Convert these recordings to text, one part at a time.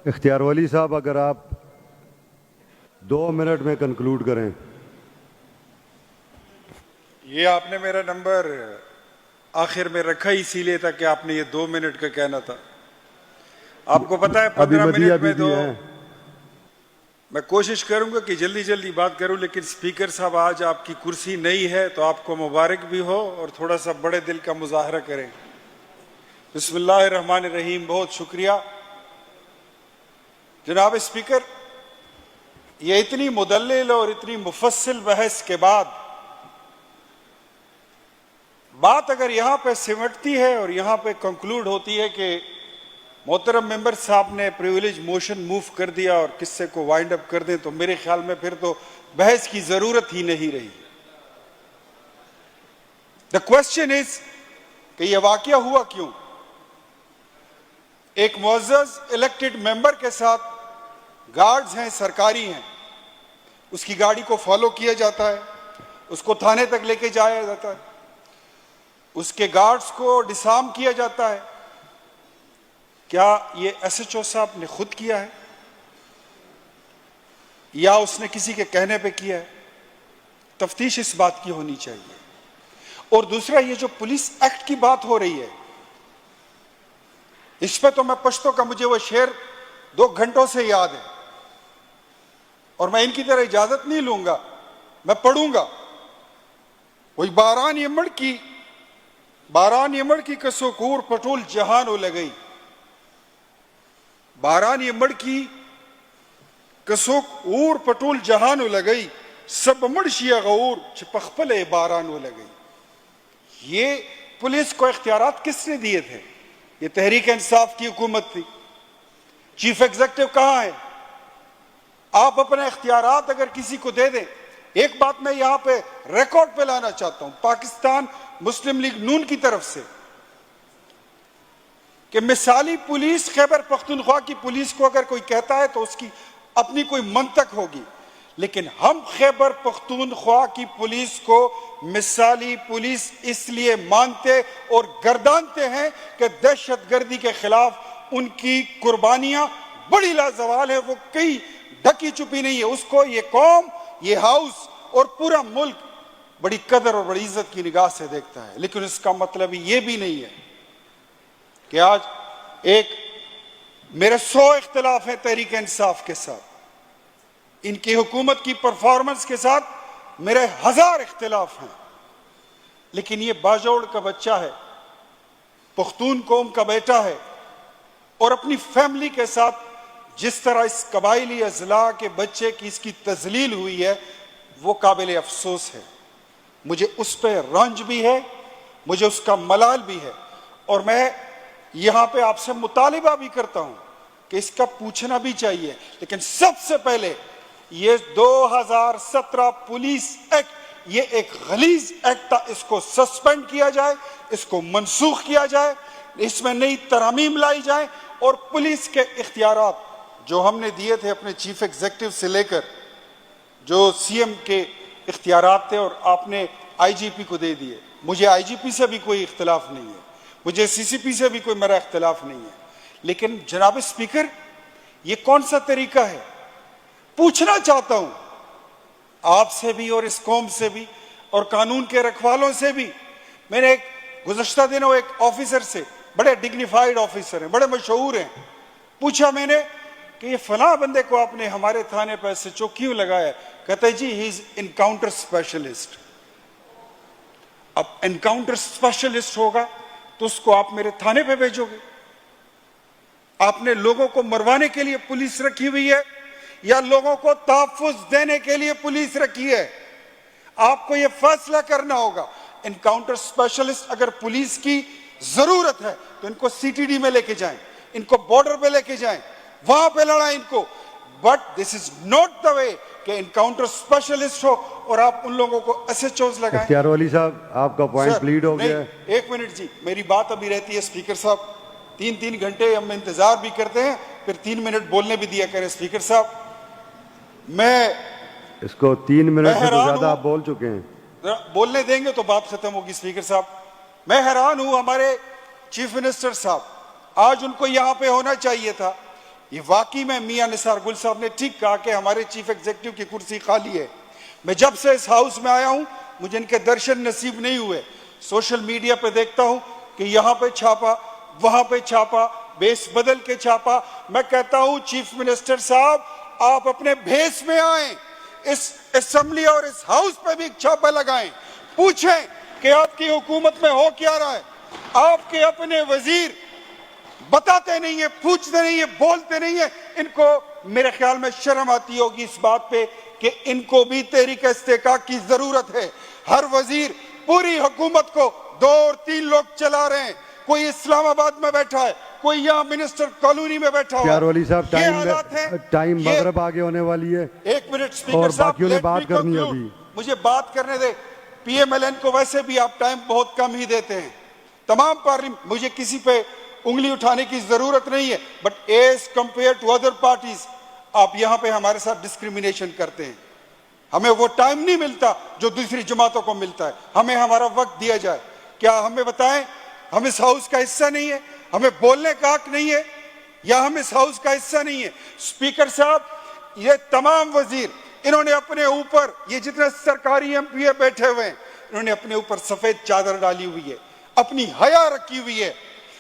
इख्तियार वली साहब, अगर आप 2 मिनट में कंक्लूड करें। ये आपने मेरा नंबर आखिर में रखा ही इसीलिए था कि आपने ये 2 मिनट का कहना था। आपको पता है 15 मिनट में तो मैं कोशिश करूंगा कि जल्दी जल्दी बात करूं, लेकिन स्पीकर साहब आज आपकी कुर्सी नहीं है तो आपको मुबारक भी हो और थोड़ा सा बड़े दिल का मुजाहरा करें। बिस्मिल्लाहिर्रहमानिर्रहीम। बहुत शुक्रिया जनाब स्पीकर। ये इतनी मुदल्लिल और इतनी मुफस्सिल बहस के बाद बात अगर यहां पे सिमटती है और यहां पे कंक्लूड होती है कि मोहतरम मेंबर साहब ने प्रिविलेज मोशन मूव कर दिया और किस्से को वाइंड अप कर दें, तो मेरे ख्याल में फिर तो बहस की जरूरत ही नहीं रही। द क्वेश्चन इज कि यह वाकया हुआ क्यों। एक मुअज़्ज़ज़ इलेक्टेड मेंबर के साथ गार्ड्स हैं, सरकारी हैं, उसकी गाड़ी को फॉलो किया जाता है, उसको थाने तक लेके जाया जाता है, उसके गार्ड्स को डिसआर्म किया जाता है। क्या ये एसएचओ साहब ने खुद किया है या उसने किसी के कहने पे किया है? तफ्तीश इस बात की होनी चाहिए। और दूसरा, ये जो पुलिस एक्ट की बात हो रही है, इस पे तो मैं पश्तो का मुझे वो शेर 2 घंटों से याद है और मैं इनकी तरह इजाजत नहीं लूंगा, मैं पढ़ूंगा। वही बारान यमड़ की कसोकूर पटोल जहान हो लगई, बारान यमड़ की कसोकूर पटोल जहान हो लगई, सब मड़शिया गौर चिपखपले बारान हो लगई। ये पुलिस को इख्तियारात किसने दिए थे? ये तहरीक इंसाफ की हुकूमत थी। चीफ एग्जीक्यूटिव कहां है? आप अपने इख्तियारात अगर किसी को दे दें। एक बात मैं यहां पे रिकॉर्ड पे लाना चाहता हूं पाकिस्तान मुस्लिम लीग नून की तरफ से कि मिसाली पुलिस खैबर पख्तूनख्वा की पुलिस को अगर कोई कहता है तो उसकी अपनी कोई मंतक होगी, लेकिन हम खैबर पख्तूनख्वा की पुलिस को मिसाली पुलिस इसलिए मानते और गर्दानते हैं कि दहशतगर्दी के खिलाफ उनकी कुर्बानियां बड़ी लाजवाल है। वो कई ढकी छुपी नहीं है। उसको ये कौम, ये हाउस और पूरा मुल्क बड़ी कदर और बड़ी इज्जत की निगाह से देखता है। लेकिन इसका मतलब ये भी नहीं है कि आज एक मेरे 100 इख्तिलाफ है तहरीक इंसाफ के साथ, इनकी हुकूमत की परफॉर्मेंस के साथ मेरे 1000 इख्तिलाफ हैं, लेकिन ये बाजौड़ का बच्चा है, पख्तून कौम का बेटा है और अपनी फैमिली के साथ जिस तरह इस कबायली अजला के बच्चे की इसकी तजलील हुई है वो काबिल अफसोस है। मुझे उस पर रंज भी है, मुझे उसका मलाल भी है और मैं यहां पे आपसे मुतालिबा भी करता हूं कि इसका पूछना भी चाहिए। लेकिन सबसे पहले ये 2017 पुलिस एक्ट, ये एक गलीज एक्ट था, इसको सस्पेंड किया जाए, इसको मनसूख किया जाए, इसमें नई तरमीम लाई जाए और पुलिस के इख्तियारात जो हमने दिए थे अपने चीफ एग्जीक्यूटिव से लेकर जो सीएम के इख्तियारात थे और आपने आईजीपी को दे दिए। मुझे आईजीपी से भी कोई इख्तिलाफ नहीं है, मुझे सीसीपी से भी कोई मेरा इख्तिलाफ नहीं है, लेकिन जनाब स्पीकर ये कौन सा तरीका है? पूछना चाहता हूं आपसे भी और इस कौम से भी और कानून के रखवालों से भी। मैंने एक गुज़श्ता दिनों एक ऑफिसर से, बड़े डिग्निफाइड ऑफिसर हैं, बड़े मशहूर हैं, पूछा मैंने कि ये फला बंदे को आपने हमारे थाने पर एसएचओ क्यों लगाया? कहते जी ही इज एनकाउंटर स्पेशलिस्ट। अब एनकाउंटर स्पेशलिस्ट होगा तो उसको आप मेरे थाने पे भेजोगे? आपने लोगों को मरवाने के लिए पुलिस रखी हुई है या लोगों को तहफ्फुज़ देने के लिए पुलिस रखी है? आपको यह फैसला करना होगा। एनकाउंटर स्पेशलिस्ट अगर पुलिस की जरूरत है तो इनको सीटीडी में लेके जाएं, इनको बॉर्डर पे लेके जाएं, वहां पे लड़ाएं इनको। But this is not the way कि एनकाउंटर स्पेशलिस्ट हो और आप उन लोगों को एसएचओज लगाएं। इख्तियार वली साहब, आपका पॉइंट प्लीड हो गया है। 1 मिनट जी, मेरी बात अभी रहती है स्पीकर साहब। 3-3 घंटे हम इंतजार भी करते हैं, फिर 3 मिनट बोलने भी दिया करें स्पीकर साहब। मैं इसको 3 मिनट से तो ज्यादा आप बोल चुके हैं। बोलने देंगे तो बात खत्म होगी स्पीकर साहब। मैं हैरान हूं, हमारे चीफ मिनिस्टर साहब, आज उनको यहां पे होना चाहिए था ये वाकई में मियां निसार गुल साहब ने ठीक कहा कि हमारे चीफ एग्जीक्यूटिव की कुर्सी खाली है। मैं जब से इस हाउस में आया हूं मुझे इनके दर्शन नसीब नहीं हुए। सोशल मीडिया पे देखता हूं कि यहां पे छापा, वहां पे छापा, बेस बदल के छापा। मैं कहता हूं चीफ मिनिस्टर साहब आप अपने भेस में आए, इस असेंबली और इस हाउस पे भी छापा लगाएं, पूछें कि आपकी हुकूमत में हो क्या रहा है। आपके अपने वजीर बताते नहीं है, पूछते नहीं है, बोलते नहीं है। इनको मेरे ख्याल में शर्म आती होगी इस बात पे कि इनको भी तहरीक इस्तेहकाक की जरूरत है। हर वजीर पूरी हुकूमत को 2 और 3 लोग चला रहे हैं। कोई इस्लामाबाद में बैठा है, कोई यहाँ मिनिस्टर कॉलोनी में बैठा हुआ है। अख्तियार साहब टाइम ये मगरिब आगे होने वाली है। 1 मिनट स्पीकर और साहब, बाकियों ने let बात me करनी है conclude। अभी। मुझे बात करने दे। पीएमएलएन को वैसे भी आप टाइम बहुत कम ही देते हैं। तमाम पार्लियामेंट, मुझे किसी पे उंगली उठाने की जरूरत नहीं है, but as compare to other parties आप यहाँ पे हमारे साथ डिस्क्रिमिनेशन करते हैं। हमें वो टाइम नहीं मिलता जो दूसरी जमातों को मिलता है। हमें हमारा वक्त दिया जाए। क्या हमें बताएं हम इस हाउस का हिस्सा नहीं है, हमें बोलने का हक नहीं है, या हम इस हाउस का हिस्सा नहीं है? स्पीकर साहब, ये तमाम वजीर इन्होंने अपने ऊपर, ये जितने सरकारी एमपी बैठे हुए हैं, इन्होंने अपने ऊपर सफेद चादर डाली हुई है, अपनी हया रखी हुई है,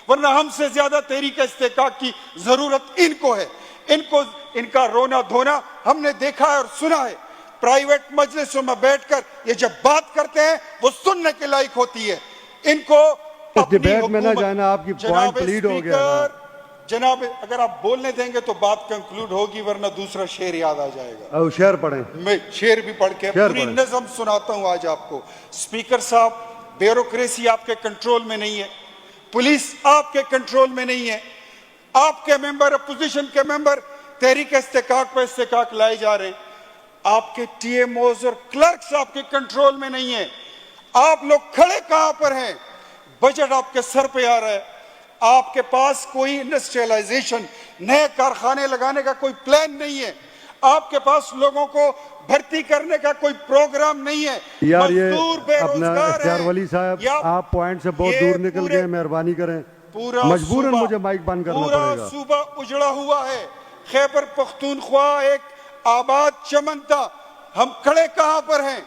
वरना हमसे ज्यादा तहरीक इस्तेहकाक की जरूरत इनको है। इनको इनका रोना धोना हमने देखा है और सुना है। प्राइवेट मजलिसों में बैठकर ये जब बात करते हैं वो सुनने के लायक होती है। इनको डिबेट में ना जाना, आपकी पॉइंट प्लीड हो गया ना। जनाब, अगर आप बोलने देंगे तो बात कंक्लूड होगी, वरना दूसरा शेर याद आ जाएगा। और शेर पढ़ें। मैं शेर भी पढ़ के पूरी नज़म सुनाता हूं आज आपको। स्पीकर साहब, ब्यूरोक्रेसी आपके कंट्रोल में नहीं है, पुलिस आपके कंट्रोल में नहीं है। आपके मेंबर, अपोजिशन के मेंबर तहरीक इस्तेहकाक पर इस्तेहकाक लाए जा रहे हैं। आपके टीएमओज और क्लर्क्स आपके कंट्रोल में नहीं है। आप लोग खड़े कहां पर हैं? बजट आपके सर पे आ रहा है, आपके पास कोई इंडस्ट्रियलाइजेशन, नए कारखाने लगाने का कोई प्लान नहीं है, आपके पास लोगों को भर्ती करने का कोई प्रोग्राम नहीं है। यार ये अपना अख्तियार वली साहब, आप पॉइंट से बहुत दूर निकल गए, मेहरबानी करें। पूरा मजबूरन मुझे माइक बंद करना पड़ेगा। पूरा सूबा उजड़ा हुआ है। खैबर पख्तूनख्वा एक आबाद चमन था। हम खड़े कहां पर हैं?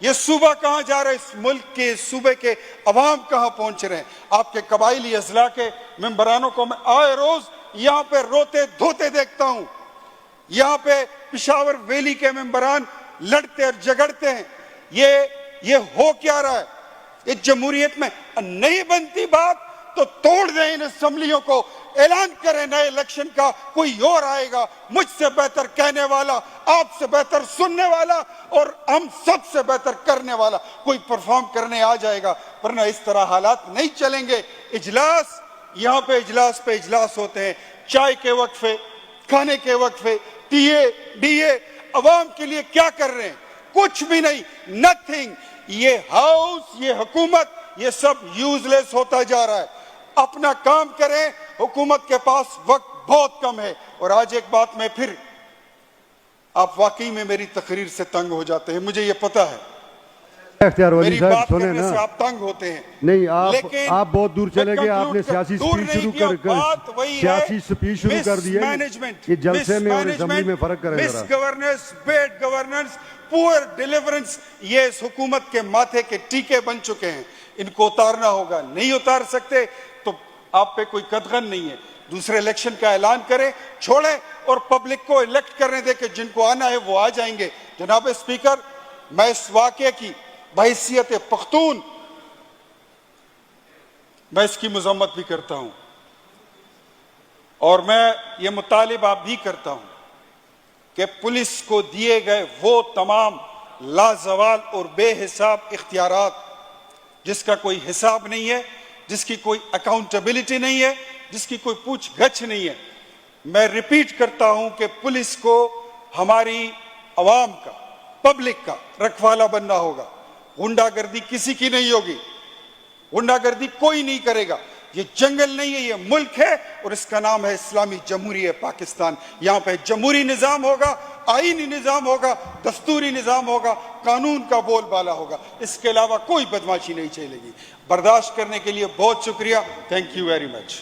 ये सूबा कहां जा रहा है? इस मुल्क के सूबे के अवाम कहां पहुंच रहे हैं? आपके कबाइली अजला के मेंबरानों को मैं आए रोज यहाँ पे रोते धोते देखता हूं। यहाँ पे पिशावर वैली के मेंबरान लड़ते और झगड़ते हैं। ये हो क्या रहा है? ये जमहूरियत में नहीं बनती बात तो तोड़ दें इन असेंबलियों को, ऐलान करें नए इलेक्शन का, कोई और आएगा मुझसे बेहतर कहने वाला, आपसे बेहतर सुनने वाला और हम सबसे बेहतर करने वाला कोई परफॉर्म करने आ जाएगा। वरना इस तरह हालात नहीं चलेंगे। इजलास, यहाँ पे इजलास होते हैं, चाय के वक्फे, खाने के वक्फे, टीए डीए, अवाम के लिए क्या कर रहे हैं? कुछ भी नहीं, नथिंग। ये हाउस, ये हुकूमत, ये सब यूजलेस होता जा रहा है। अपना काम करें, हुकूमत के पास वक्त बहुत कम है। और आज एक बात मैं फिर, आप वाकई में मेरी तकरीर से तंग हो जाते हैं, मुझे ये पता है। अख्तियार वली मेरी साहब बात सुने करने ना, से आप तंग होते हैं। नहीं लेकिन आप बहुत दूर चले गए। आपने सियासी स्पीच शुरू कर दी है। ये जलसे में और असेंबली में फर्क करें। Miss governance, bad governance, poor deliverance, ये इस हुकूमत के माथे के टीके बन चुके हैं। इनको उतारना होगा। नहीं उतार सकते तो आप पे कोई कदगन नहीं है। दूसरे इलेक्शन का ऐलान करें, छोड़े और पब्लिक को इलेक्ट करने दे के जिनको आना है वो आ जाएंगे। जनाब स्पीकर, मैं इस वाकये की बहैसियत पख्तून मैं इसकी मजम्मत भी करता हूं और मैं ये मुतालिबा भी करता हूं कि पुलिस को दिए गए वो तमाम लाजवाल और बेहिसाब इख्तियारात जिसका कोई हिसाब नहीं है, जिसकी कोई अकाउंटेबिलिटी नहीं है, जिसकी कोई पूछगछ नहीं है। मैं रिपीट करता हूं कि पुलिस को हमारी अवाम का, पब्लिक का रखवाला बनना होगा। गुंडागर्दी किसी की नहीं होगी, गुंडागर्दी कोई नहीं करेगा। ये जंगल नहीं है, ये मुल्क है और इसका नाम है इस्लामी जमहूरियत पाकिस्तान। यहाँ पे जमहूरी निज़ाम होगा, आईनी निज़ाम होगा, दस्तूरी निज़ाम होगा, कानून का बोलबाला होगा। इसके अलावा कोई बदमाशी नहीं चलेगी। बर्दाश्त करने के लिए बहुत शुक्रिया। Thank you very much.